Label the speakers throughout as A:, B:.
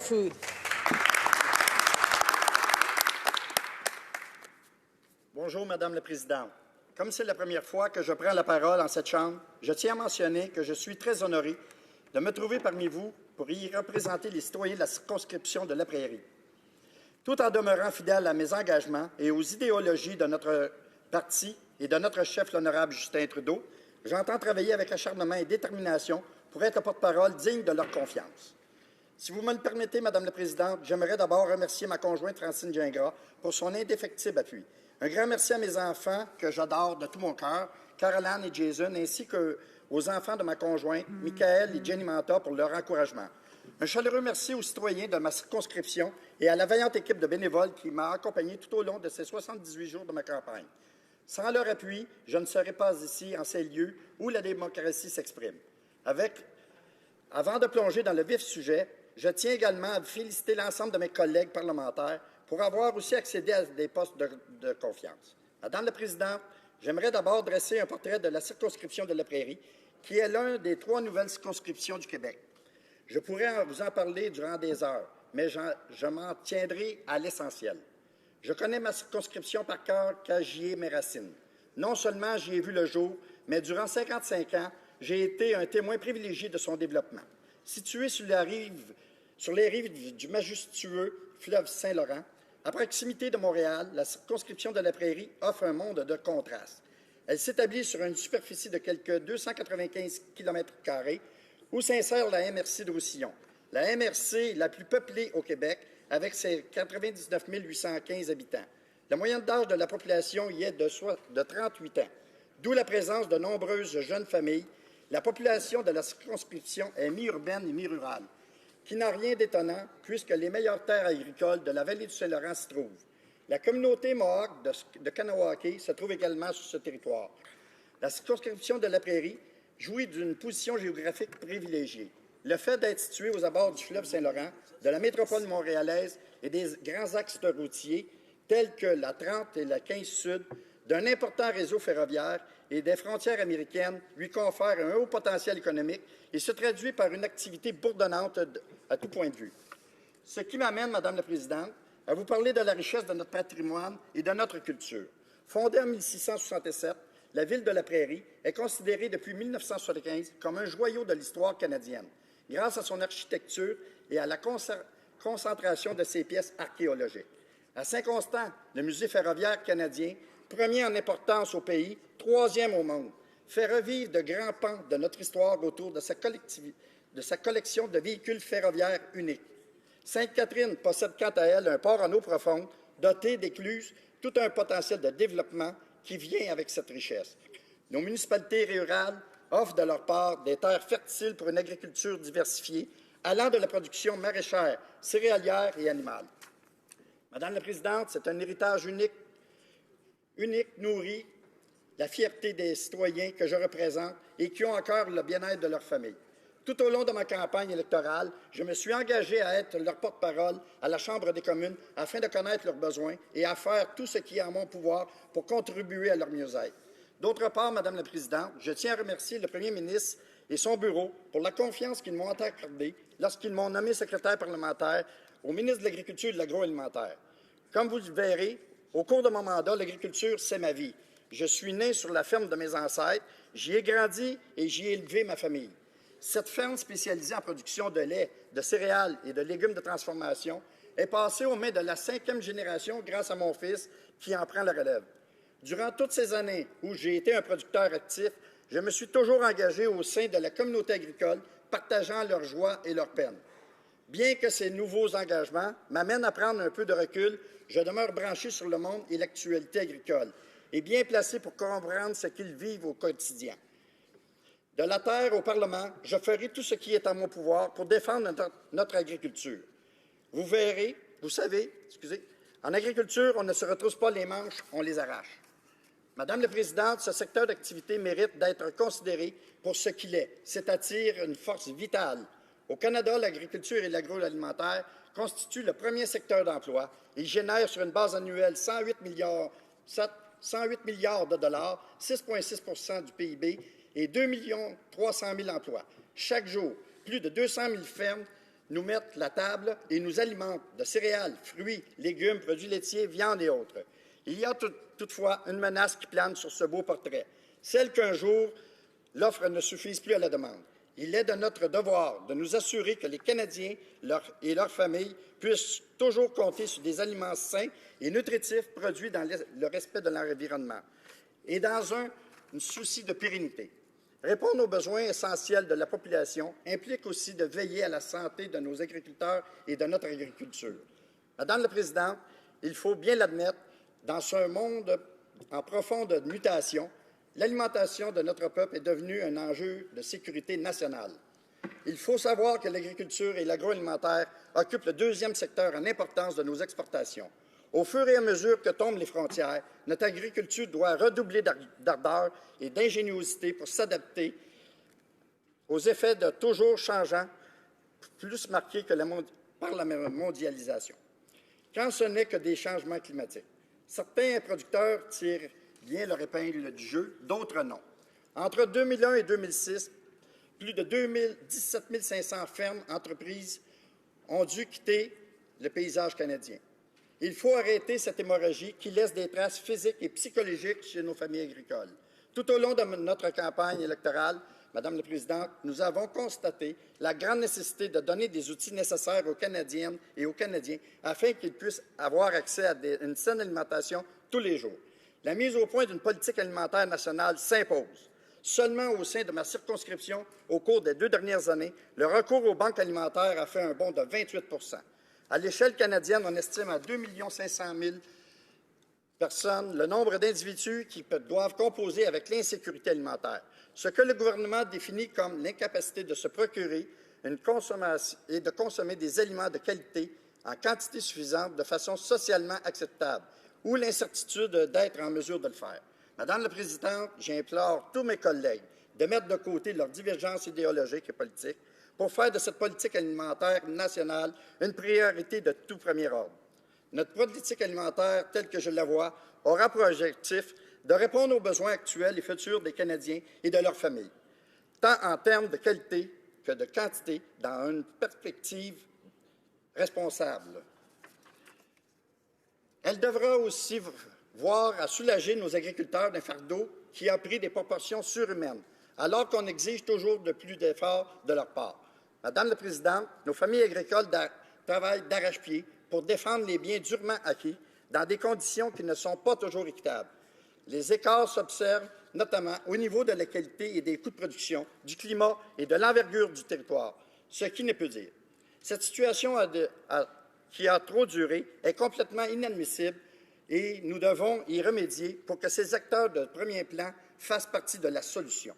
A: food.
B: Bonjour, Madame la Présidente. Comme c'est la première fois que je prends la parole en cette Chambre, je tiens à mentionner que je suis très honoré de me trouver parmi vous pour y représenter les citoyens de la circonscription de la Prairie. Tout en demeurant fidèle à mes engagements et aux idéologies de notre parti et de notre chef, l'honorable Justin Trudeau, j'entends travailler avec acharnement et détermination pour être le porte-parole digne de leur confiance. Si vous me le permettez, Madame la Présidente, j'aimerais d'abord remercier ma conjointe Francine Gingras pour son indéfectible appui. Un grand merci à mes enfants que j'adore de tout mon cœur, Caroline et Jason, ainsi qu'aux enfants de ma conjointe, Michael et Jenny Manta, pour leur encouragement. Un chaleureux merci aux citoyens de ma circonscription et à la vaillante équipe de bénévoles qui m'a accompagné tout au long de ces 78 jours de ma campagne. Sans leur appui, je ne serais pas ici, en ces lieux où la démocratie s'exprime. Avant de plonger dans le vif sujet, je tiens également à féliciter l'ensemble de mes collègues parlementaires pour avoir aussi accédé à des postes de confiance. Madame la Présidente, j'aimerais d'abord dresser un portrait de la circonscription de la Prairie, qui est l'une des 3 nouvelles circonscriptions du Québec. Je pourrais vous en parler durant des heures, mais je m'en tiendrai à l'essentiel. Je connais ma circonscription par cœur car j'y ai mes racines. Non seulement j'y ai vu le jour, mais durant 55 ans, j'ai été un témoin privilégié de son développement. Située sur les rives du majestueux fleuve Saint-Laurent, à proximité de Montréal, la circonscription de la Prairie offre un monde de contrastes. Elle s'établit sur une superficie de quelque 295 km² où s'insère la MRC de Roussillon. La MRC la plus peuplée au Québec, avec ses 99 815 habitants. La moyenne d'âge de la population y est de 38 ans, d'où la présence de nombreuses jeunes familles. La population de la circonscription est mi-urbaine et mi-rurale, qui n'a rien d'étonnant puisque les meilleures terres agricoles de la vallée du Saint-Laurent s'y trouvent. La communauté Mohawk de Kanawake se trouve également sur ce territoire. La circonscription de la Prairie jouit d'une position géographique privilégiée. Le fait d'être situé aux abords du fleuve Saint-Laurent, de la métropole montréalaise et des grands axes routiers tels que la 30 et la 15 Sud, d'un important réseau ferroviaire et des frontières américaines lui confère un haut potentiel économique et se traduit par une activité bourdonnante à tout point de vue. Ce qui m'amène, Madame la Présidente, à vous parler de la richesse de notre patrimoine et de notre culture. Fondée en 1667, la ville de la Prairie est considérée depuis 1975 comme un joyau de l'histoire canadienne, grâce à son architecture et à la concentration de ses pièces archéologiques. À Saint-Constant, le musée ferroviaire canadien, premier en importance au pays, 3e au monde, fait revivre de grands pans de notre histoire autour de sa collection de véhicules ferroviaires uniques. Sainte-Catherine possède quant à elle un port en eau profonde, doté d'écluses, tout un potentiel de développement qui vient avec cette richesse. Nos municipalités rurales offrent de leur part des terres fertiles pour une agriculture diversifiée, allant de la production maraîchère, céréalière et animale. Madame la Présidente, c'est un héritage unique, nourri la fierté des citoyens que je représente et qui ont encore le bien-être de leur famille. Tout au long de ma campagne électorale, je me suis engagé à être leur porte-parole à la Chambre des communes afin de connaître leurs besoins et à faire tout ce qui est en mon pouvoir pour contribuer à leur mieux-être. D'autre part, Madame la Présidente, je tiens à remercier le Premier ministre et son bureau pour la confiance qu'ils m'ont accordée lorsqu'ils m'ont nommé secrétaire parlementaire au ministre de l'Agriculture et de l'Agroalimentaire. Comme vous le verrez, au cours de mon mandat, l'agriculture, c'est ma vie. Je suis né sur la ferme de mes ancêtres, j'y ai grandi et j'y ai élevé ma famille. Cette ferme spécialisée en production de lait, de céréales et de légumes de transformation est passée aux mains de la 5e génération grâce à mon fils qui en prend la relève. Durant toutes ces années où j'ai été un producteur actif, je me suis toujours engagé au sein de la communauté agricole, partageant leurs joies et leurs peines. Bien que ces nouveaux engagements m'amènent à prendre un peu de recul, je demeure branché sur le monde et l'actualité agricole et bien placé pour comprendre ce qu'ils vivent au quotidien. De la terre au Parlement, je ferai tout ce qui est en mon pouvoir pour défendre notre agriculture. Vous savez, en agriculture, on ne se retrousse pas les manches, on les arrache. Madame la Présidente, ce secteur d'activité mérite d'être considéré pour ce qu'il est, c'est-à-dire une force vitale. Au Canada, l'agriculture et l'agroalimentaire constituent le premier secteur d'emploi. Il génère sur une base annuelle 108 milliards de dollars, 6,6 % du PIB et 2 300 000 emplois. Chaque jour, plus de 200 000 fermes nous mettent la table et nous alimentent de céréales, fruits, légumes, produits laitiers, viande et autres. Il y a toutefois une menace qui plane sur ce beau portrait, celle qu'un jour, l'offre ne suffise plus à la demande. Il est de notre devoir de nous assurer que les Canadiens et leurs familles puissent toujours compter sur des aliments sains et nutritifs produits dans le respect de l'environnement et dans un souci de pérennité. Répondre aux besoins essentiels de la population implique aussi de veiller à la santé de nos agriculteurs et de notre agriculture. Madame la Présidente, il faut bien l'admettre, dans ce monde en profonde mutation, l'alimentation de notre peuple est devenue un enjeu de sécurité nationale. Il faut savoir que l'agriculture et l'agroalimentaire occupent le deuxième secteur en importance de nos exportations. Au fur et à mesure que tombent les frontières, notre agriculture doit redoubler d'ardeur et d'ingéniosité pour s'adapter aux effets de toujours changeants, plus marqués que par la mondialisation. Quand ce n'est que des changements climatiques. Certains producteurs tirent bien leur épingle du jeu, d'autres non. Entre 2001 et 2006, plus de 17 500 fermes, entreprises ont dû quitter le paysage canadien. Il faut arrêter cette hémorragie qui laisse des traces physiques et psychologiques chez nos familles agricoles. Tout au long de notre campagne électorale, Madame la Présidente, nous avons constaté la grande nécessité de donner des outils nécessaires aux Canadiennes et aux Canadiens afin qu'ils puissent avoir accès à une saine alimentation tous les jours. La mise au point d'une politique alimentaire nationale s'impose. Seulement au sein de ma circonscription, au cours des 2 dernières années, le recours aux banques alimentaires a fait un bond de 28 %. À l'échelle canadienne, on estime à 2 500 000 personnes le nombre d'individus qui doivent composer avec l'insécurité alimentaire, ce que le gouvernement définit comme l'incapacité de se procurer une consommation et de consommer des aliments de qualité en quantité suffisante de façon socialement acceptable, ou l'incertitude d'être en mesure de le faire. Madame la Présidente, j'implore tous mes collègues de mettre de côté leurs divergences idéologiques et politiques pour faire de cette politique alimentaire nationale une priorité de tout premier ordre. Notre politique alimentaire, telle que je la vois, aura pour objectif de répondre aux besoins actuels et futurs des Canadiens et de leurs familles, tant en termes de qualité que de quantité, dans une perspective responsable. Elle devra aussi voir à soulager nos agriculteurs d'un fardeau qui a pris des proportions surhumaines, alors qu'on exige toujours de plus d'efforts de leur part. Madame la Présidente, nos familles agricoles travaillent d'arrache-pied pour défendre les biens durement acquis dans des conditions qui ne sont pas toujours équitables. Les écarts s'observent notamment au niveau de la qualité et des coûts de production, du climat et de l'envergure du territoire, ce qui ne peut dire. Cette situation qui a trop duré est complètement inadmissible et nous devons y remédier pour que ces acteurs de premier plan fassent partie de la solution.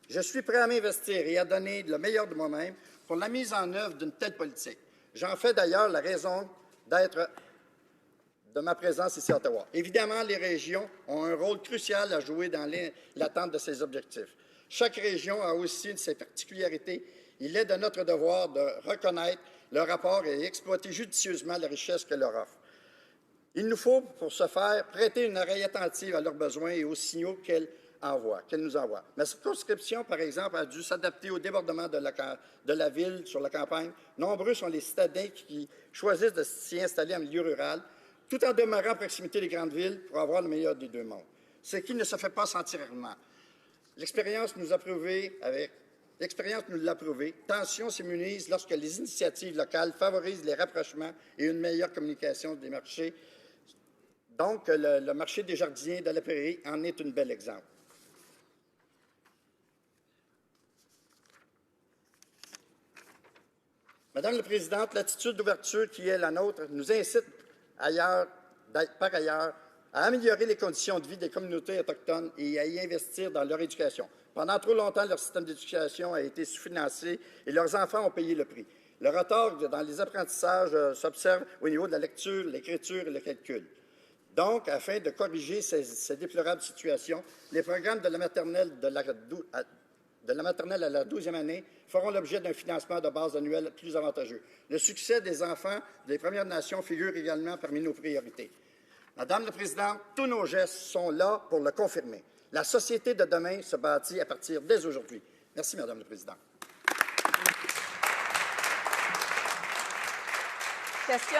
B: Je suis prêt à m'investir et à donner le meilleur de moi-même pour la mise en œuvre d'une telle politique. J'en fais d'ailleurs la raison d'être de ma présence ici à Ottawa. Évidemment, les régions ont un rôle crucial à jouer dans l'atteinte de ces objectifs. Chaque région a aussi ses particularités. Il est de notre devoir de reconnaître leur rapport et exploiter judicieusement la richesse que leur offre. Il nous faut, pour ce faire, prêter une oreille attentive à leurs besoins et aux signaux qu'elle nous envoie. Ma circonscription, par exemple, a dû s'adapter au débordement de la ville sur la campagne. Nombreux sont les citadins qui choisissent de s'y installer en milieu rural, tout en demeurant à proximité des grandes villes pour avoir le meilleur des deux mondes, ce qui ne se fait pas sentir rarement. L'expérience nous l'a prouvé. Tension s'immunise lorsque les initiatives locales favorisent les rapprochements et une meilleure communication des marchés. Donc, le marché des jardiniers de la Prairie en est un bel exemple. Madame la Présidente, l'attitude d'ouverture qui est la nôtre nous incite par ailleurs à améliorer les conditions de vie des communautés autochtones et à y investir dans leur éducation. Pendant trop longtemps, leur système d'éducation a été sous-financé et leurs enfants ont payé le prix. Le retard dans les apprentissages s'observe au niveau de la lecture, l'écriture et le calcul. Donc, afin de corriger ces déplorables situations, les programmes de la maternelle à la 12e année feront l'objet d'un financement de base annuel plus avantageux. Le succès des enfants des Premières Nations figure également parmi nos priorités. Madame la Présidente, tous nos gestes sont là pour le confirmer. La société de demain se bâtit à partir dès aujourd'hui. Merci, Madame la Présidente.
A: question